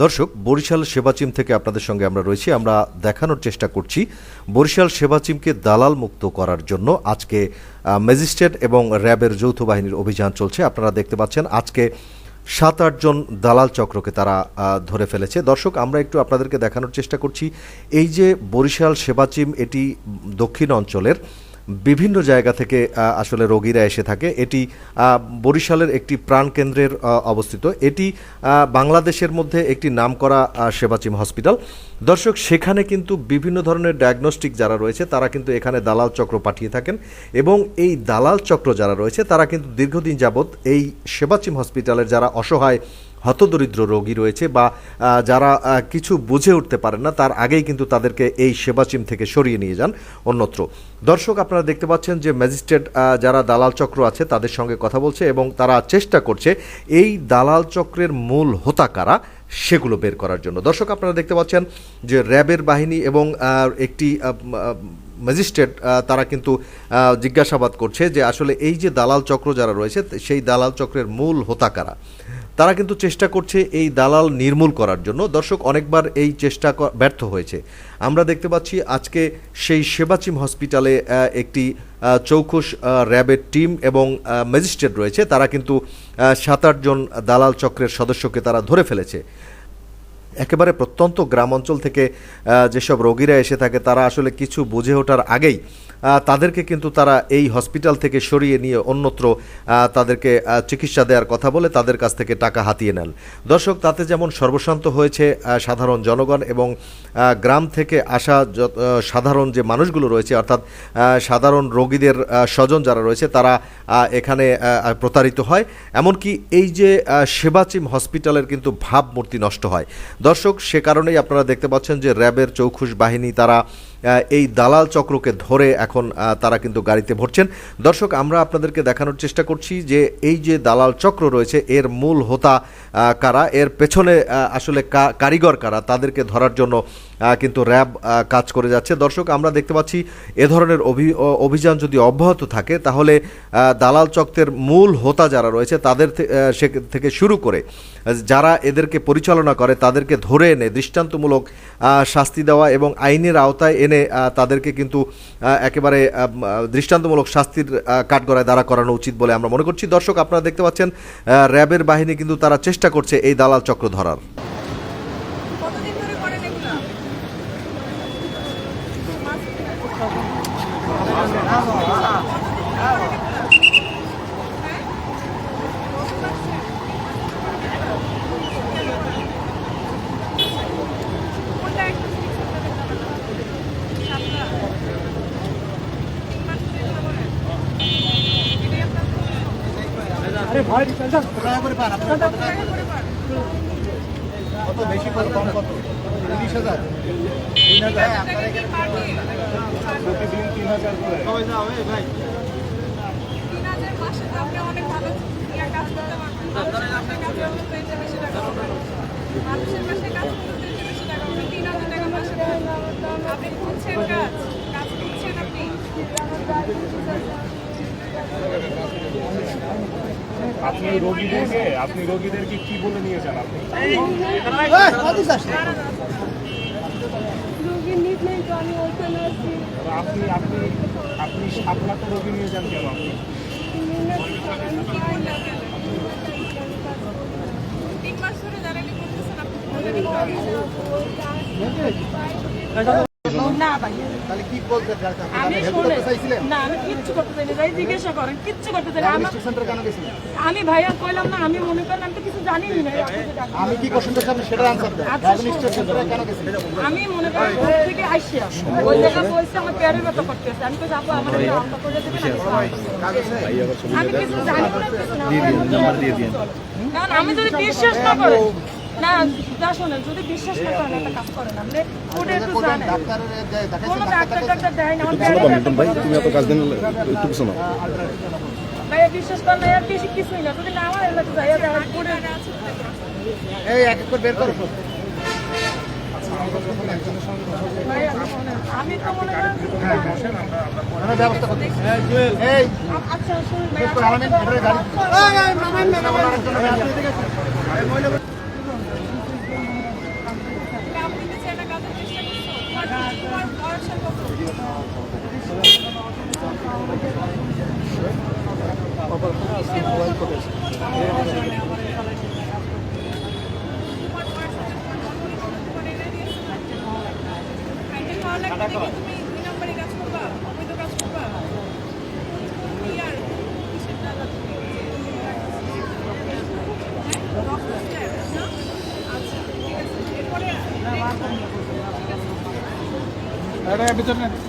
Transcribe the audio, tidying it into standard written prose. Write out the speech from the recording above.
দর্শক, বরিশাল সেবাচিম থেকে আপনাদের সঙ্গে আমরা রয়েছি। আমরা দেখানোর চেষ্টা করছি বরিশাল সেবাচিমকে দালাল মুক্ত করার জন্য আজকে ম্যাজিস্ট্রেট এবং র্যাবের যৌথ বাহিনীর অভিযান চলছে। আপনারা দেখতে পাচ্ছেন আজকে 7-8 জন দালাল চক্রকে তারা ধরে ফেলেছে। দর্শক, আমরা একটু আপনাদেরকে দেখানোর চেষ্টা করছি এই যে বরিশাল সেবাচিম, এটি দক্ষিণ অঞ্চলের বিভিন্ন জায়গা থেকে আসলে রোগীরা এসে থাকে। এটি বরিশালের একটি প্রাণকেন্দ্রের অবস্থিত। এটি বাংলাদেশের মধ্যে একটি নামকরা সেবাচিম হসপিটাল। দর্শক, সেখানে কিন্তু বিভিন্ন ধরনের ডায়াগনস্টিক যারা রয়েছে তারা কিন্তু এখানে দালাল চক্র পাঠিয়ে থাকেন, এবং এই দালাল চক্র যারা রয়েছে তারা কিন্তু দীর্ঘদিন যাবৎ এই সেবাচিম হসপিটালের যারা অসহায় হতদরিদ্র রোগী রয়েছে বা যারা কিছু বুঝে উঠতে পারেন না, তার আগেই কিন্তু তাদেরকে এই সেবাচিম থেকে সরিয়ে নিয়ে যান অন্যত্র। দর্শক, আপনারা দেখতে পাচ্ছেন যে ম্যাজিস্ট্রেট যারা দালাল চক্র আছে তাদের সঙ্গে কথা বলছে এবং তারা চেষ্টা করছে এই দালাল চক্রের মূল হোতা কারা সেগুলো বের করার জন্য। দর্শক, আপনারা দেখতে পাচ্ছেন যে র্যাবের বাহিনী এবং একটি ম্যাজিস্ট্রেট তারা কিন্তু জিজ্ঞাসাবাদ করছে যে আসলে এই যে দালাল চক্র যারা রয়েছে সেই দালাল চক্রের মূল হোতা কারা। তারা কিন্তু চেষ্টা করছে এই দালাল নির্মূল করার জন্য। দর্শক, অনেকবার এই চেষ্টা ব্যর্থ হয়েছে। আমরা দেখতে পাচ্ছি আজকে সেই সেবাচিম হসপিটালে একটি চৌখুশ র্যাবের টিম এবং ম্যাজিস্ট্রেট রয়েছে, তারা কিন্তু 7-8 জন দালাল চক্রের সদস্যকে তারা ধরে ফেলেছে। একেবারে প্রত্যন্ত গ্রাম অঞ্চল থেকে যেসব রোগীরা এসে থাকে তারা আসলে কিছু বুঝে ওঠার আগেই তাদেরকে কিন্তু তারা এই হসপিটাল থেকে সরিয়ে নিয়ে অন্যত্র তাদেরকে চিকিৎসা দেওয়ার কথা বলে তাদের কাছ থেকে টাকা হাতিয়ে নেন। দর্শক, তাতে যেমন সর্বশান্ত হয়েছে সাধারণ জনগণ এবং গ্রাম থেকে আসা সাধারণ যে মানুষগুলো রয়েছে, অর্থাৎ সাধারণ রোগীদের স্বজন যারা রয়েছে তারা এখানে প্রতারিত হয়। এমনকি এই যে সেবাচিম হসপিটালের কিন্তু ভাবমূর্তি নষ্ট হয়। দর্শক, সে কারণেই আপনারা দেখতে পাচ্ছেন যে র্যাবের চৌখুশ বাহিনী তারা এই দালাল চক্রকে ধরে এখন তারা কিন্তু গাড়িতে ভরছেন। দর্শক, আমরা আপনাদেরকে দেখানোর চেষ্টা করছি যে এই যে দালাল চক্র রয়েছে এর মূল হোতা কারা, এর পেছনে আসলে কারিগর কারা, তাদেরকে ধরার জন্য কিন্তু র্যাব কাজ করে যাচ্ছে। দর্শক, আমরা দেখতে পাচ্ছি এ ধরনের অভিযান যদি অব্যাহত থাকে তাহলে দালাল চক্রের মূল হোতা যারা রয়েছে তাদের থেকে শুরু করে যারা এদেরকে পরিচালনা করে তাদেরকে ধরে এনে দৃষ্টান্তমূলক শাস্তি দেওয়া এবং আইনের আওতায় এনে তাদেরকে কিন্তু একেবারে দৃষ্টান্তমূলক শাস্তির কাঠগড়ায় দাঁড়া করানো উচিত বলে আমরা মনে করছি। দর্শক, আপনারা দেখতে পাচ্ছেন র্যাবের বাহিনী কিন্তু তারা চেষ্টা করছে এই দালাল চক্র ধরার। আরে ভাই দয়া করে পান আপনি কত বেশি কত কম কত 30,000 3000 আপনারা কি প্রতিদিন 3000 করে সবাই যাও ভাই 3000 মাসে তো আপনি অনেক ভালো কাজ করতে পারবেন। আপনারা আপনার কাছে পেতে বেশি টাকা পাবেন, মানুষের কাছে কাজ করতে বেশি টাকা পাবেন। 3000 টাকা মাসে আপনি করছেন কাজ করছেন আপনি। আপনি রোগীদেরকে কি বলে নিয়ে যান? আপনি আপনি আপনি আপনি 7 লাখ রোগী নিয়ে যান কেন? আপনি 3 মাস ধরে যারা করতেছেন আপনি না ভাই, তাহলে কি বলতে চাইছেন? আমি শুনে না, আমি কিচ্ছু করতে চাই না। যাই জিজ্ঞাসা করেন, কিচ্ছু করতে চাই না। আমি ভাইয়া কইলাম না, আমি মনে করেন আমি তো কিছু জানি না। আমি কি কোশ্চেন করছি আপনি সেটা আনসার দেন। ডায়াগনস্টিক সেন্টারে কেন গেছেন? আমি মনে করেন ওই থেকে আইসা ওই জায়গা বলছে আমার পেয়ারের মতো করতেছে। আমি তো যাবো আমার আমটা করে দিবেন। আমি কিছু জানি না, কারণ আমি যদি বিশ্বাস না করি না, যা শোনেন, যদি বিশ্বাস না করেন একটা কাজ করেন, আপনি ওটা একটু জানেন। কোনো ডাক্তার দেয় না আমার ভাই, তুমি এত কাজ দেন একটু কিছু না ভাই, বিশ্বাস করেন না, আর বেশি কিছুই না। যদি না আমার এলাকা যাইয়া দেওয়ার পরে এই এক এক করে বের করো। আমি তো মনে করেন ব্যবস্থা করতে এই আচ্ছা শুনুন গাড়ি মোবাইল ফুটেছে আচ্ছা ঠিক আছে এরপরে ভিতরে